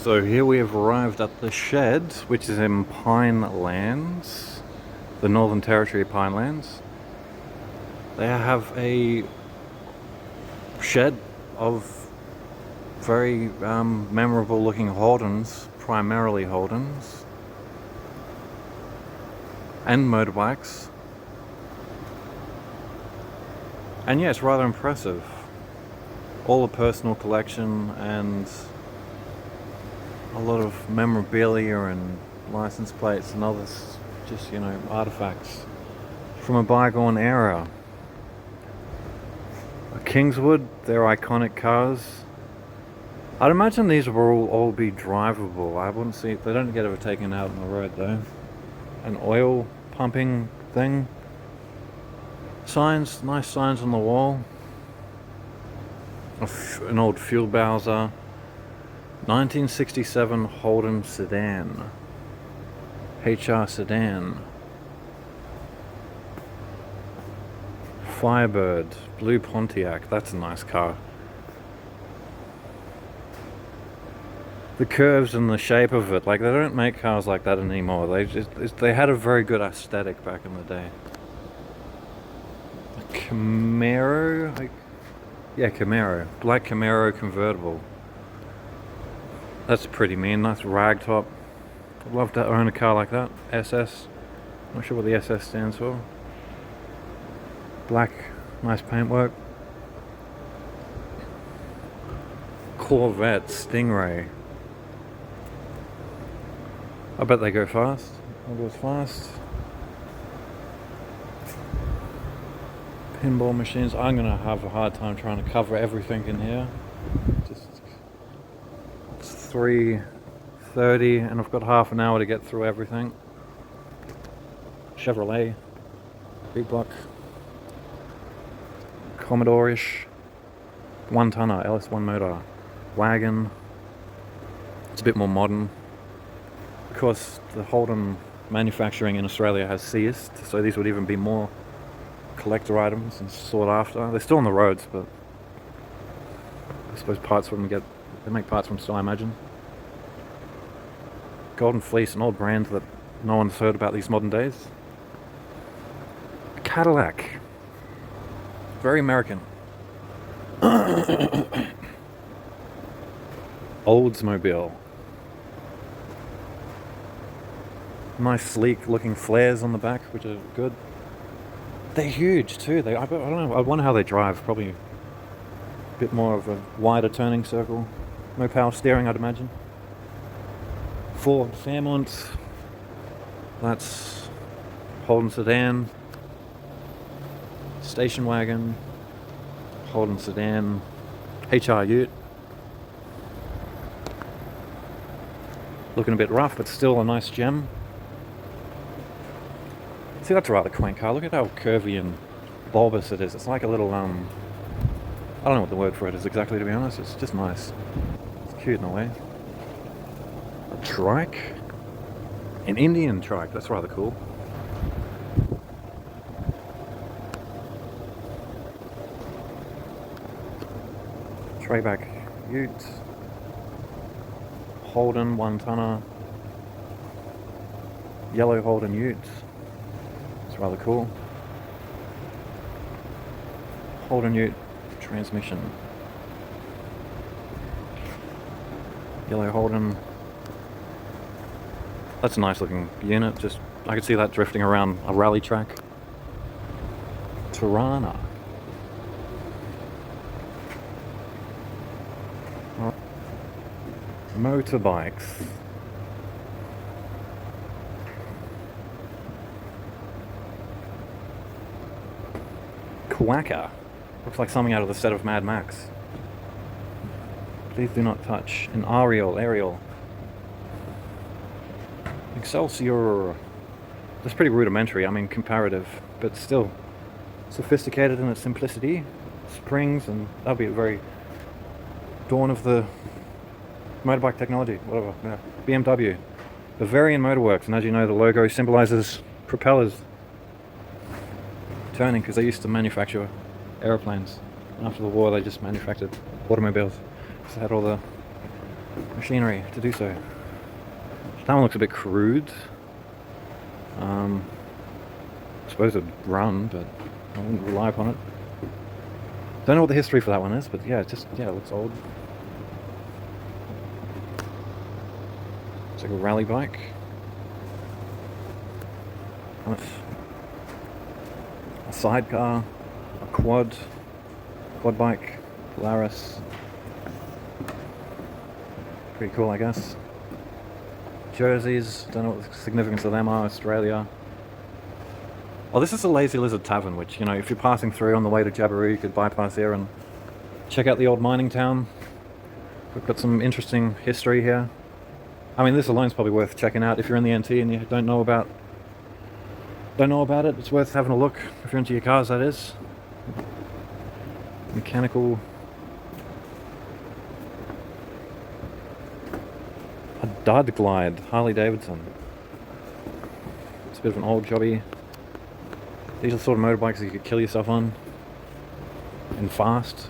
So here we have arrived at the shed, which is in Pinelands, the Northern Territory Pinelands. They have a shed of very memorable looking Holdens, primarily Holdens, and motorbikes. And yeah, it's rather impressive. All the personal collection and a lot of memorabilia and license plates and others, just, you know, artifacts from a bygone era. Kingswood, they're iconic cars. I'd imagine these will all be drivable. I wouldn't see, they don't get ever taken out on the road though. An oil pumping thing. Signs, nice signs on the wall. An old fuel Bowser. 1967 Holden sedan. HR sedan. Firebird, blue Pontiac, that's a nice car. The curves and the shape of it, like, they don't make cars like that anymore. They had a very good aesthetic back in the day. A Camaro, yeah, Camaro, black Camaro convertible. That's pretty mean, nice rag top. I'd love to own a car like that. SS, not sure what the SS stands for. Black, nice paintwork. Corvette Stingray. I bet they go fast. I'll go fast. Pinball machines. I'm gonna have a hard time trying to cover everything in here. It's 3:30 and I've got half an hour to get through everything. Chevrolet, big block. Commodore-ish, 1-tonner, LS1 motor, wagon. It's a bit more modern. Of course, the Holden manufacturing in Australia has ceased, so these would even be more collector items and sought after. They're still on the roads, but I suppose parts from them they make parts from still, I imagine. Golden Fleece, an old brand that no one's heard about these modern days. Cadillac. Very American. Oldsmobile. Nice sleek looking flares on the back, which are good. They're huge too. I don't know. I wonder how they drive. Probably a bit more of a wider turning circle. No power steering, I'd imagine. Ford Fairmont. That's Holden sedan. Station wagon, Holden sedan, HR ute. Looking a bit rough, but still a nice gem. See, that's a rather quaint car. Look at how curvy and bulbous it is. It's like a little, I don't know what the word for it is exactly, to be honest. It's just nice. It's cute in a way. A trike? An Indian trike, that's rather cool. Trayback ute, Holden 1-tonner, yellow Holden ute. It's rather cool. Holden ute transmission. Yellow Holden. That's a nice looking unit. Just, I could see that drifting around a rally track. Tirana. Motorbikes. Quacker. Looks like something out of the set of Mad Max. Please do not touch. An Ariel. Excelsior. That's pretty rudimentary, I mean comparative, but still sophisticated in its simplicity. Springs, and that'll be a very dawn of the motorbike technology, whatever. Yeah. BMW, Bavarian Motorworks, and as you know, the logo symbolizes propellers turning, because they used to manufacture aeroplanes. And after the war, they just manufactured automobiles. So they had all the machinery to do so. That one looks a bit crude. I suppose it'd run, but I wouldn't rely upon it. Don't know what the history for that one is, but yeah, it looks old. It's like a rally bike. With a sidecar, a quad bike, Polaris. Pretty cool, I guess. Jerseys, don't know what the significance of them are, Australia. Oh, this is the Lazy Lizard Tavern, which, you know, if you're passing through on the way to Jabiru, you could bypass here and check out the old mining town. We've got some interesting history here. I mean, this alone's probably worth checking out if you're in the NT and you don't know about it. It's worth having a look if you're into your cars, that is. Mechanical. A Dud Glide, Harley Davidson. It's a bit of an old jobby. These are the sort of motorbikes that you could kill yourself on. And fast.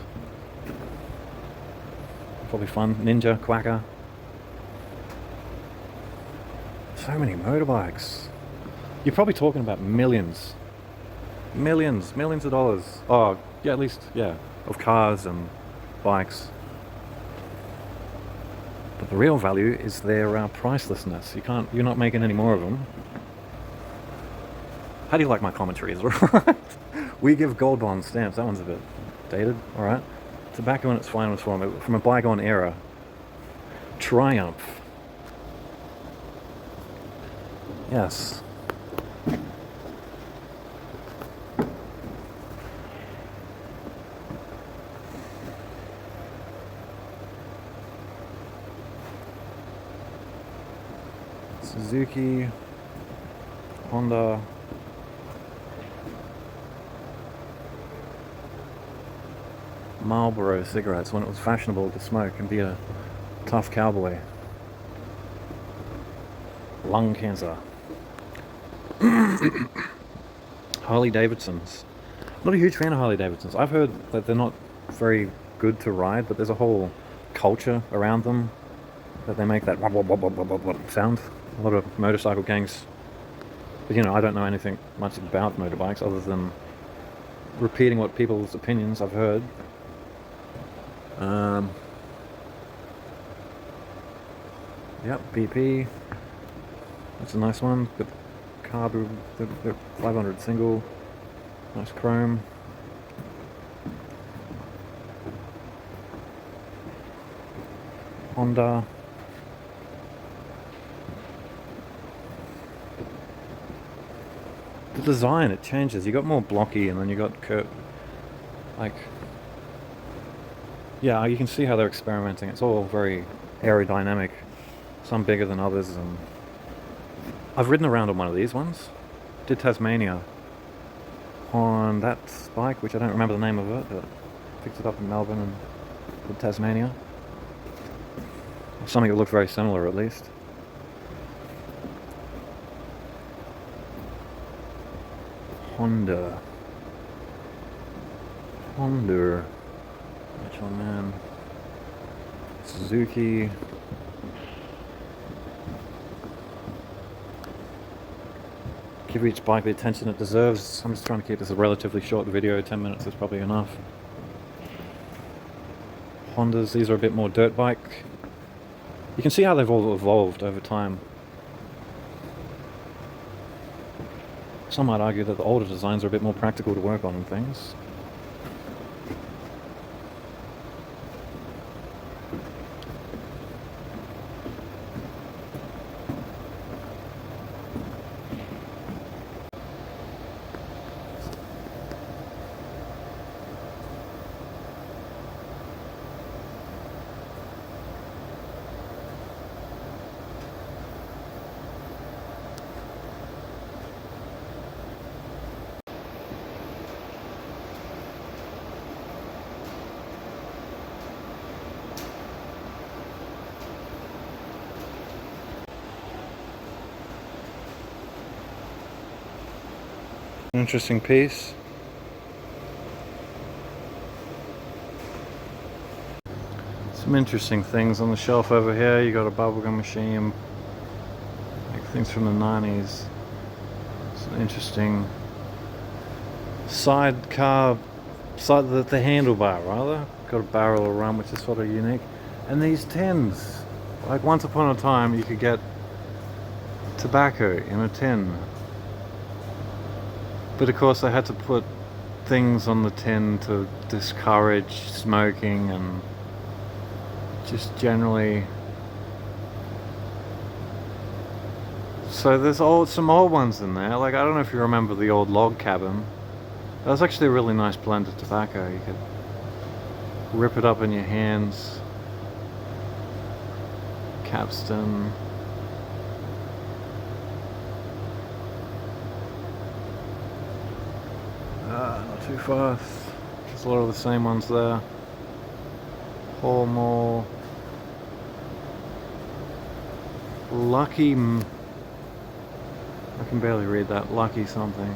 Probably fun. Ninja, Quacker. So many motorbikes. You're probably talking about millions. Millions of dollars. Oh, yeah, at least, yeah. Of cars and bikes. But the real value is their pricelessness. You're not making any more of them. How do you like my commentaries? We give gold bond stamps. That one's a bit dated. Alright. Tobacco in its finest form. From a bygone era. Triumph. Yes. Suzuki. Honda. Marlboro cigarettes when it was fashionable to smoke and be a tough cowboy. Lung cancer. Harley Davidsons. Not a huge fan of Harley Davidsons. I've heard that they're not very good to ride, but there's a whole culture around them that they make that wop, wop, wop, wop, wop, wop sound. A lot of motorcycle gangs. But you know, I don't know anything much about motorbikes other than repeating what people's opinions I've heard. Yep, BP. That's a nice one. Good carb, the 500 single. Nice chrome. Honda. The design, it changes. You got more blocky and then you got curved. Like, yeah, you can see how they're experimenting. It's all very aerodynamic. Some bigger than others, and I've ridden around on one of these ones. Did Tasmania on that bike, which I don't remember the name of it, but picked it up in Melbourne and did Tasmania. Something that looked very similar, at least. Honda. Which one, man? Suzuki. Give each bike the attention it deserves. I'm just trying to keep this a relatively short video. 10 minutes is probably enough. Hondas, these are a bit more dirt bike. You can see how they've all evolved over time. Some might argue that the older designs are a bit more practical to work on and things. Interesting piece. Some interesting things on the shelf over here. You got a bubblegum machine, like things from the 90s. Some interesting sidecar, the handlebar rather. Got a barrel of rum, which is sort of unique. And these tins, like once upon a time you could get tobacco in a tin. But of course they had to put things on the tin to discourage smoking and just generally. So there's some old ones in there. Like I don't know if you remember the old log cabin. That was actually a really nice blend of tobacco. You could rip it up in your hands. Capstan. Not too fast. There's a lot of the same ones there. Hallmore. I can barely read that. Lucky something.